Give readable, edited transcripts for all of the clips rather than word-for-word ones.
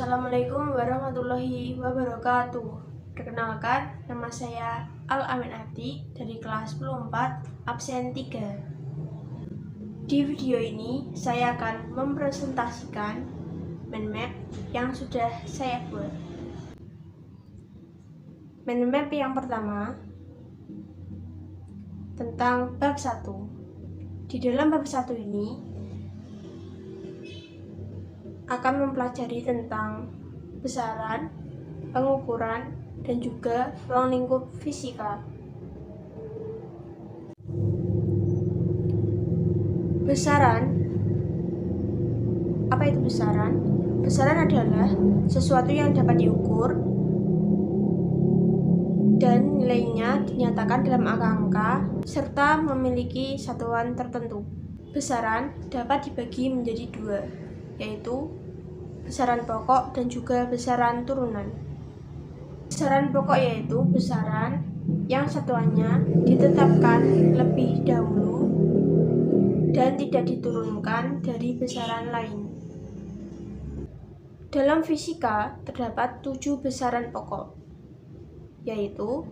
Assalamualaikum warahmatullahi wabarakatuh. Perkenalkan, nama saya Al-Amin Ati dari kelas 10 4 absen 3. Di video ini saya akan mempresentasikan mind map yang sudah saya buat. Mind map yang pertama tentang bab 1. Di dalam bab 1 ini akan mempelajari tentang besaran, pengukuran, dan juga ruang lingkup fisika. Besaran. Apa itu besaran? Besaran adalah sesuatu yang dapat diukur dan nilainya dinyatakan dalam angka-angka serta memiliki satuan tertentu. Besaran dapat dibagi menjadi dua, yaitu besaran pokok dan juga besaran turunan. Besaran pokok yaitu besaran yang satuannya ditetapkan lebih dahulu dan tidak diturunkan dari besaran lain. Dalam fisika terdapat 7 besaran pokok, yaitu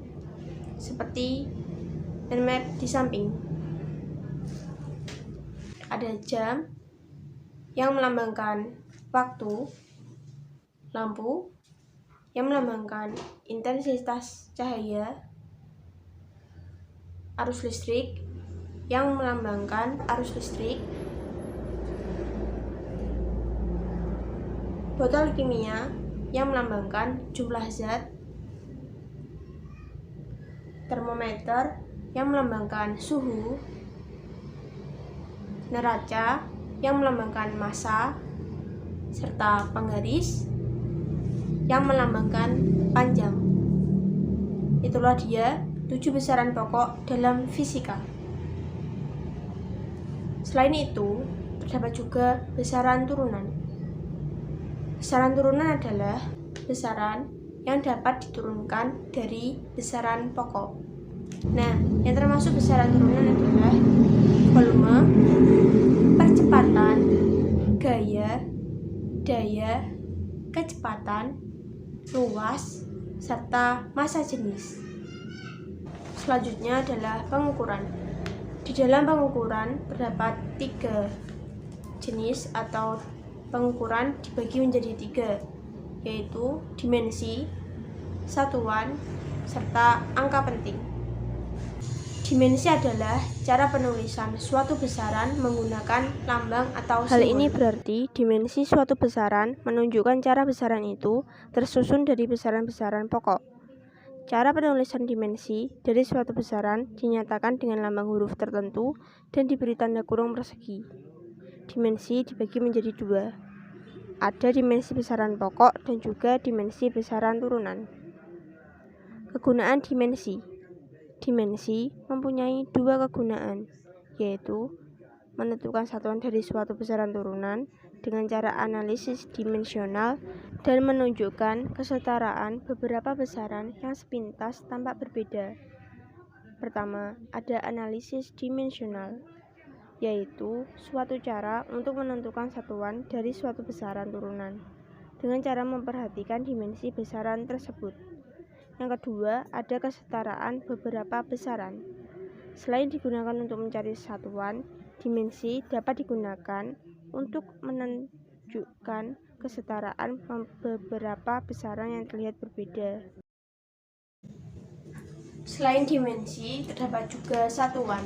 seperti mind map di samping. Ada jam yang melambangkan waktu, lampu yang melambangkan intensitas cahaya, arus listrik yang melambangkan arus listrik, botol kimia yang melambangkan jumlah zat, termometer yang melambangkan suhu, neraca yang melambangkan massa, serta penggaris yang melambangkan panjang. Itulah dia 7 besaran pokok dalam fisika. Selain itu, terdapat juga besaran turunan. Besaran turunan adalah besaran yang dapat diturunkan dari besaran pokok. Nah, yang termasuk besaran turunan adalah volume, percepatan, gaya, daya, kecepatan, luas, serta massa jenis. Selanjutnya adalah pengukuran. Di dalam pengukuran terdapat 3 jenis atau pengukuran dibagi menjadi 3, yaitu dimensi, satuan, serta angka penting. Dimensi adalah cara penulisan suatu besaran menggunakan lambang atau simbol. Hal ini berarti dimensi suatu besaran menunjukkan cara besaran itu tersusun dari besaran-besaran pokok. Cara penulisan dimensi dari suatu besaran dinyatakan dengan lambang huruf tertentu dan diberi tanda kurung persegi. Dimensi dibagi menjadi 2. Ada dimensi besaran pokok dan juga dimensi besaran turunan. Kegunaan dimensi. Dimensi mempunyai 2 kegunaan, yaitu menentukan satuan dari suatu besaran turunan dengan cara analisis dimensional dan menunjukkan kesetaraan beberapa besaran yang sepintas tampak berbeda. Pertama, ada analisis dimensional, yaitu suatu cara untuk menentukan satuan dari suatu besaran turunan dengan cara memperhatikan dimensi besaran tersebut. Yang kedua, ada kesetaraan beberapa besaran. Selain digunakan untuk mencari satuan, dimensi dapat digunakan untuk menunjukkan kesetaraan beberapa besaran yang terlihat berbeda. Selain dimensi, terdapat juga satuan.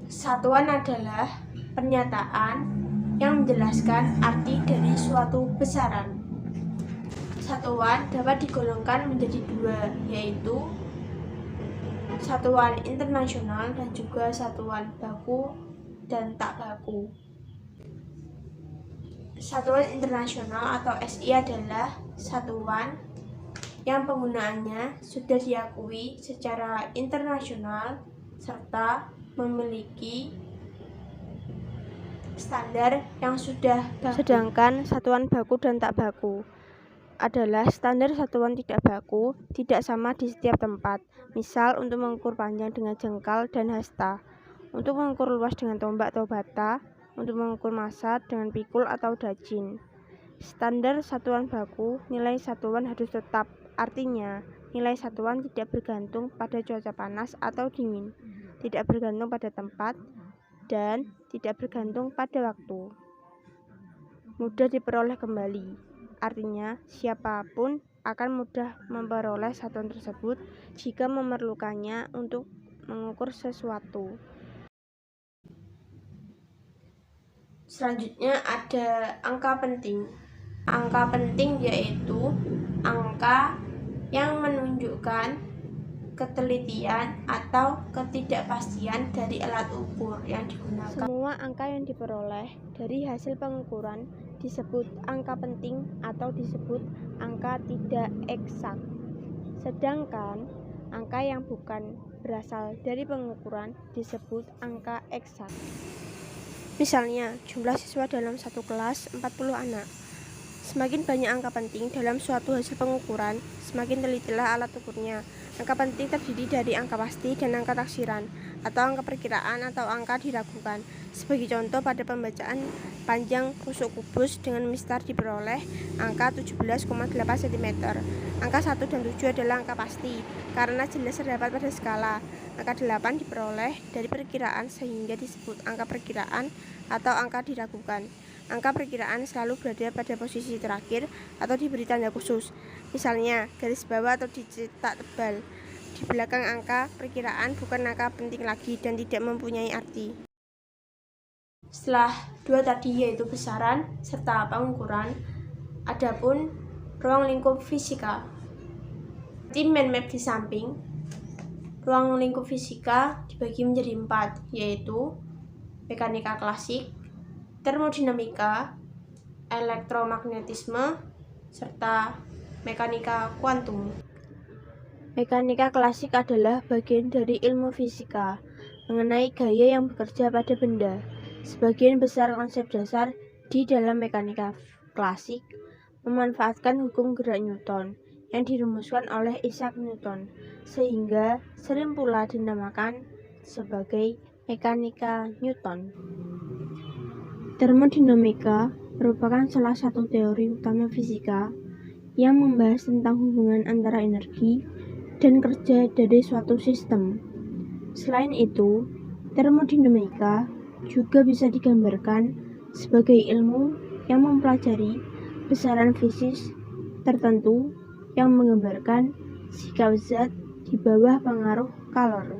Satuan adalah pernyataan yang menjelaskan arti dari suatu besaran. Satuan dapat digolongkan menjadi 2, yaitu satuan internasional dan juga satuan baku dan tak baku. Satuan internasional atau SI adalah satuan yang penggunaannya sudah diakui secara internasional serta memiliki standar yang sudah baku. Sedangkan satuan baku dan tak baku adalah standar satuan tidak baku, tidak sama di setiap tempat. Misal untuk mengukur panjang dengan jengkal dan hasta, untuk mengukur luas dengan tombak atau bata, untuk mengukur massa dengan pikul atau dajin. Standar satuan baku, nilai satuan harus tetap. Artinya, nilai satuan tidak bergantung pada cuaca panas atau dingin, tidak bergantung pada tempat, dan tidak bergantung pada waktu. Mudah diperoleh kembali. Artinya, siapapun akan mudah memperoleh satuan tersebut jika memerlukannya untuk mengukur sesuatu. Selanjutnya ada angka penting. Angka penting yaitu angka yang menunjukkan ketelitian atau ketidakpastian dari alat ukur yang digunakan. Semua angka yang diperoleh dari hasil pengukuran disebut angka penting atau disebut angka tidak eksak. Sedangkan angka yang bukan berasal dari pengukuran disebut angka eksak. Misalnya, jumlah siswa dalam satu kelas 40 anak. Semakin banyak angka penting dalam suatu hasil pengukuran, semakin telitilah alat ukurnya. Angka penting terdiri dari angka pasti dan angka taksiran, atau angka perkiraan atau angka diragukan. Sebagai contoh, pada pembacaan panjang rusuk kubus dengan mistar diperoleh angka 17,8 cm. Angka 1 dan 7 adalah angka pasti, karena jelas terdapat pada skala. Angka 8 diperoleh dari perkiraan sehingga disebut angka perkiraan atau angka diragukan. Angka perkiraan selalu berada pada posisi terakhir atau diberi tanda khusus, misalnya garis bawah atau dicetak tebal. Di belakang angka perkiraan bukan angka penting lagi dan tidak mempunyai arti. Setelah dua tadi yaitu besaran serta pengukuran, adapun ruang lingkup fisika. Di mind map di samping, ruang lingkup fisika dibagi menjadi 4, yaitu mekanika klasik, termodinamika, elektromagnetisme, serta mekanika kuantum. Mekanika klasik adalah bagian dari ilmu fisika mengenai gaya yang bekerja pada benda. Sebagian besar konsep dasar di dalam mekanika klasik memanfaatkan hukum gerak Newton yang dirumuskan oleh Isaac Newton, sehingga sering pula dinamakan sebagai mekanika Newton. Termodinamika merupakan salah satu teori utama fisika yang membahas tentang hubungan antara energi dan kerja dari suatu sistem. Selain itu, termodinamika juga bisa digambarkan sebagai ilmu yang mempelajari besaran fisik tertentu yang menggambarkan sikap zat di bawah pengaruh kalor.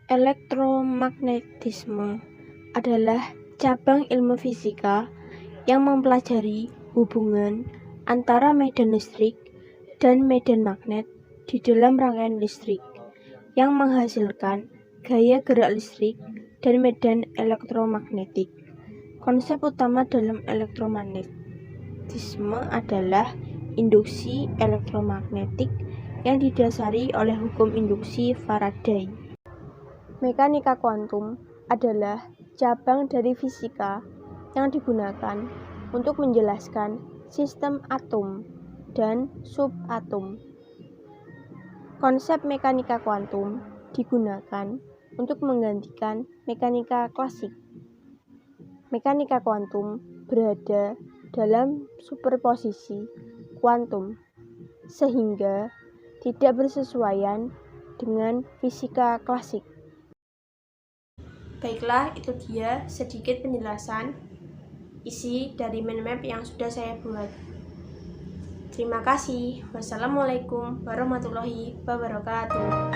Elektromagnetisme adalah cabang ilmu fisika yang mempelajari hubungan antara medan listrik dan medan magnet di dalam rangkaian listrik yang menghasilkan gaya gerak listrik dan medan elektromagnetik. Konsep utama dalam elektromagnetisme adalah induksi elektromagnetik yang didasari oleh hukum induksi Faraday. Mekanika kuantum adalah cabang dari fisika yang digunakan untuk menjelaskan sistem atom dan subatom. Konsep mekanika kuantum digunakan untuk menggantikan mekanika klasik. Mekanika kuantum berada dalam superposisi kuantum, sehingga tidak bersesuaian dengan fisika klasik. Baiklah, itu dia sedikit penjelasan isi dari mind map yang sudah saya buat. Terima kasih. Wassalamualaikum warahmatullahi wabarakatuh.